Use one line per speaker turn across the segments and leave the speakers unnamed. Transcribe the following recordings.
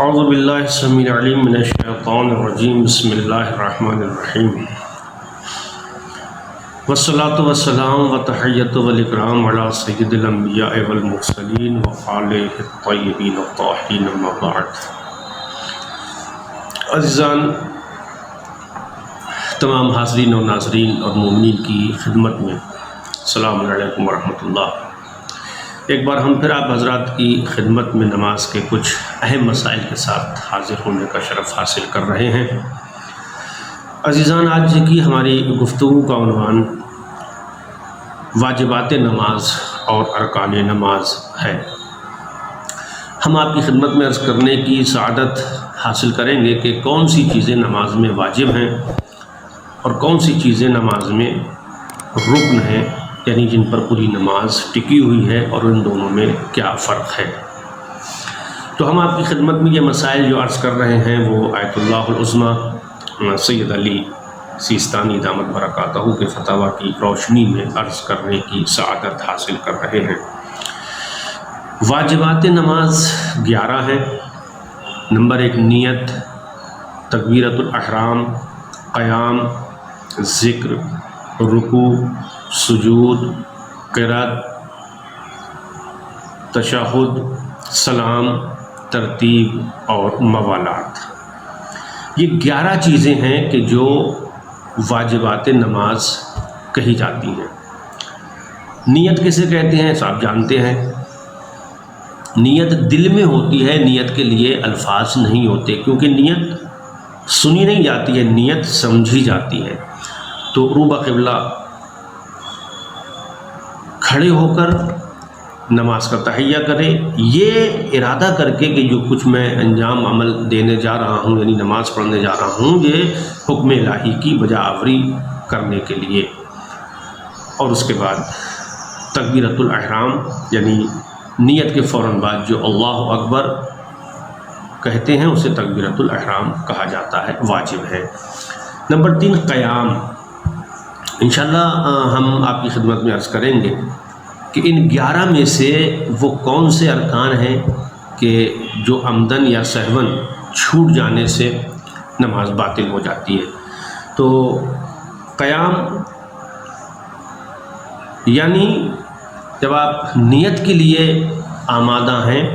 اعوذ باللہ السمیع العلیم من الشیطان الرجیم بسم اللہ الرحمن الرحیم والصلاة والسلام وتحیۃ والاکرام علی سید الانبیاء والمرسلین وآلہ الطیبین الطاہرین اما بعد۔ عزیزان، تمام حاضرین و ناظرین اور مومنین کی خدمت میں السلام علیکم ورحمۃ اللہ۔ ایک بار ہم پھر آپ حضرات کی خدمت میں نماز کے کچھ اہم مسائل کے ساتھ حاضر ہونے کا شرف حاصل کر رہے ہیں۔ عزیزان، آج کی ہماری گفتگو کا عنوان واجبات نماز اور ارکان نماز ہے۔ ہم آپ کی خدمت میں عرض کرنے کی سعادت حاصل کریں گے کہ کون سی چیزیں نماز میں واجب ہیں اور کون سی چیزیں نماز میں رکن ہیں، یعنی جن پر پوری نماز ٹکی ہوئی ہے، اور ان دونوں میں کیا فرق ہے۔ تو ہم آپ کی خدمت میں یہ مسائل جو عرض کر رہے ہیں وہ آیت اللہ العظمیٰ سید علی سیستانی دامت برکاتہ کے فتاویٰ کی روشنی میں عرض کرنے کی سعادت حاصل کر رہے ہیں۔ واجبات نماز 11 ہیں۔ نمبر 1 نیت، تکبیرۃ الاحرام، قیام، ذکر، رکوع، سجود، قرات، تشہد، سلام، ترتیب اور موالات۔ یہ 11 چیزیں ہیں کہ جو واجبات نماز کہی جاتی ہیں۔ نیت کسے کہتے ہیں آپ جانتے ہیں۔ نیت دل میں ہوتی ہے، نیت کے لیے الفاظ نہیں ہوتے، کیونکہ نیت سنی نہیں جاتی ہے، نیت سمجھی جاتی ہے۔ تو روبہ قبلہ کھڑے ہو کر نماز کا تحیہ کرے، یہ ارادہ کر کے کہ جو کچھ میں انجام عمل دینے جا رہا ہوں، یعنی نماز پڑھنے جا رہا ہوں، یہ حکم الہی کی بجا آوری کرنے کے لیے۔ اور اس کے بعد تکبیرۃ الاحرام، یعنی نیت کے فوراً بعد جو اللہ اکبر کہتے ہیں اسے تکبیرۃ الاحرام کہا جاتا ہے، واجب ہے۔ نمبر 3 قیام۔ انشاءاللہ ہم آپ کی خدمت میں عرض کریں گے کہ ان 11 میں سے وہ کون سے ارکان ہیں کہ جو عمدن یا سہون چھوٹ جانے سے نماز باطل ہو جاتی ہے۔ تو قیام یعنی جب آپ نیت کے لیے آمادہ ہیں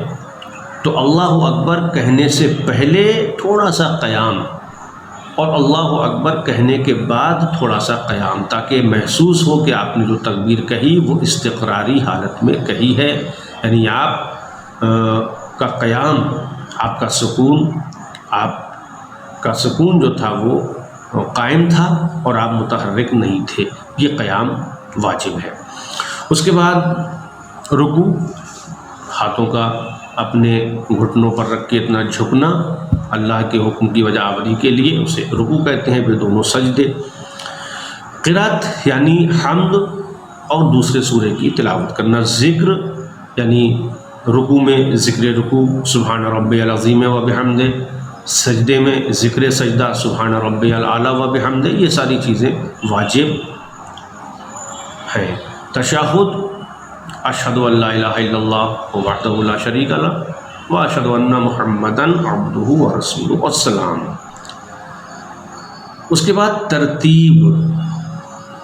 تو اللہ اکبر کہنے سے پہلے تھوڑا سا قیام، اور اللہ اکبر کہنے کے بعد تھوڑا سا قیام، تاکہ محسوس ہو کہ آپ نے جو تکبیر کہی وہ استقراری حالت میں کہی ہے، یعنی آپ کا قیام، آپ کا سکون جو تھا وہ قائم تھا اور آپ متحرک نہیں تھے۔ یہ قیام واجب ہے۔ اس کے بعد رکوع، ہاتھوں کا اپنے گھٹنوں پر رکھ کے اتنا جھکنا اللہ کے حکم کی وجہ آوری کے لیے، اسے رکوع کہتے ہیں۔ پھر دونوں سجدے۔ قرات یعنی حمد اور دوسرے سورے کی تلاوت کرنا۔ ذکر یعنی رکوع میں ذکر رکوع سبحان ربی العظیم و بحمدہ، سجدے میں ذکر سجدہ سبحان ربی الاعلی و بحمدہ، یہ ساری چیزیں واجب ہیں۔ تشہد، اشہد ان لا الہ الا اللہ وحدہ لا شریک لہ واشہد ان محمدً عبدہ ورسولہ، والسلام۔ اس کے بعد ترتیب،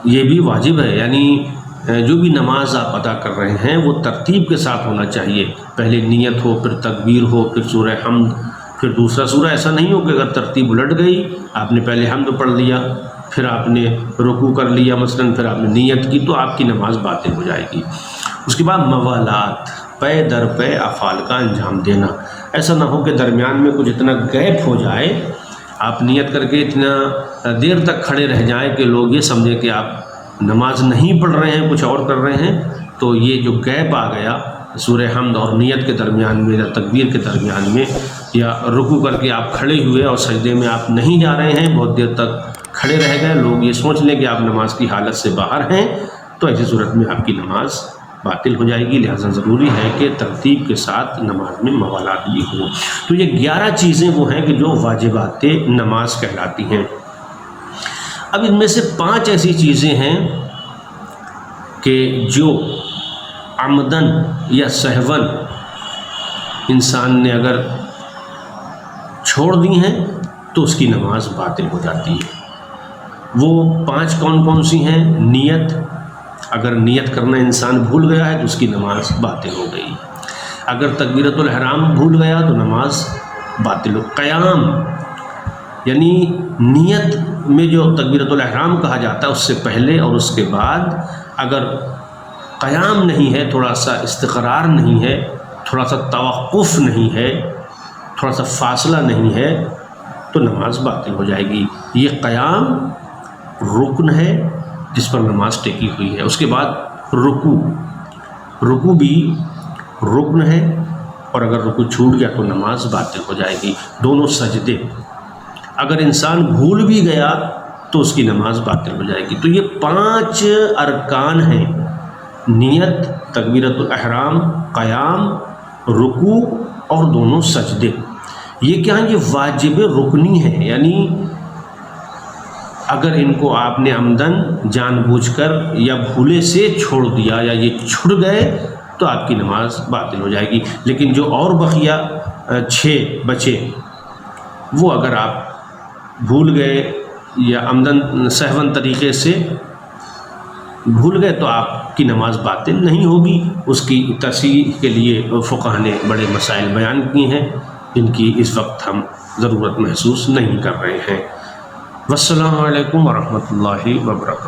یہ بھی واجب ہے، یعنی جو بھی نماز آپ ادا کر رہے ہیں وہ ترتیب کے ساتھ ہونا چاہیے۔ پہلے نیت ہو، پھر تکبیر ہو، پھر سورہ حمد، پھر دوسرا سورہ۔ ایسا نہیں ہو کہ اگر ترتیب الٹ گئی، آپ نے پہلے حمد پڑھ لیا، پھر آپ نے رکوع کر لیا مثلاً، پھر آپ نے نیت کی، تو آپ کی نماز باطل ہو جائے گی۔ اس کے بعد موالات، پے در پے افعال کا انجام دینا۔ ایسا نہ ہو کہ درمیان میں کچھ اتنا گیپ ہو جائے، آپ نیت کر کے اتنا دیر تک کھڑے رہ جائیں کہ لوگ یہ سمجھیں کہ آپ نماز نہیں پڑھ رہے ہیں، کچھ اور کر رہے ہیں۔ تو یہ جو گیپ آ گیا سورہ حمد اور نیت کے درمیان میں، یا تکبیر کے درمیان میں، یا رکوع کر کے آپ کھڑے ہوئے اور سجدے میں آپ نہیں جا رہے ہیں، بہت دیر تک کھڑے رہ گئے، لوگ یہ سوچ لیں کہ آپ نماز کی حالت سے باہر ہیں، تو ایسی صورت میں آپ کی نماز باطل ہو جائے گی۔ لہٰذا ضروری ہے کہ ترتیب کے ساتھ نماز میں موالات بھی ہوں۔ تو یہ 11 چیزیں وہ ہیں کہ جو واجبات نماز کہلاتی ہیں۔ اب ان میں سے 5 ایسی چیزیں ہیں کہ جو عمدن یا سہون انسان نے اگر چھوڑ دی ہیں تو اس کی نماز باطل ہو جاتی ہے۔ وہ 5 کون کون سی ہیں؟ نیت، اگر نیت کرنا انسان بھول گیا ہے تو اس کی نماز باطل ہو گئی۔ اگر تکبیرۃ الحرام بھول گیا تو نماز باطل ہو۔ قیام یعنی نیت میں جو تکبیرۃ الحرام کہا جاتا ہے اس سے پہلے اور اس کے بعد اگر قیام نہیں ہے، تھوڑا سا استقرار نہیں ہے، تھوڑا سا توقف نہیں ہے، تھوڑا سا فاصلہ نہیں ہے تو نماز باطل ہو جائے گی۔ یہ قیام رکن ہے جس پر نماز ٹکی ہوئی ہے۔ اس کے بعد رکوع بھی رکن ہے، اور اگر رکوع چھوٹ گیا تو نماز باطل ہو جائے گی۔ دونوں سجدے اگر انسان بھول بھی گیا تو اس کی نماز باطل ہو جائے گی۔ تو یہ 5 ارکان ہیں: نیت، تکبیرۃ الاحرام، قیام، رکوع اور دونوں سجدے۔ یہ کیا ہیں؟ یہ واجب رکنی ہیں، یعنی اگر ان کو آپ نے عمدن جان بوجھ کر یا بھولے سے چھوڑ دیا یا یہ چھٹ گئے تو آپ کی نماز باطل ہو جائے گی۔ لیکن جو اور بقیہ 6 بچے وہ اگر آپ بھول گئے یا عمدن سہون طریقے سے بھول گئے تو آپ کی نماز باطل نہیں ہوگی۔ اس کی تصحیح کے لیے فقہ نے بڑے مسائل بیان کیے ہیں جن کی اس وقت ہم ضرورت محسوس نہیں کر رہے ہیں۔ والسلام علیکم ورحمۃ اللہ وبرکاتہ۔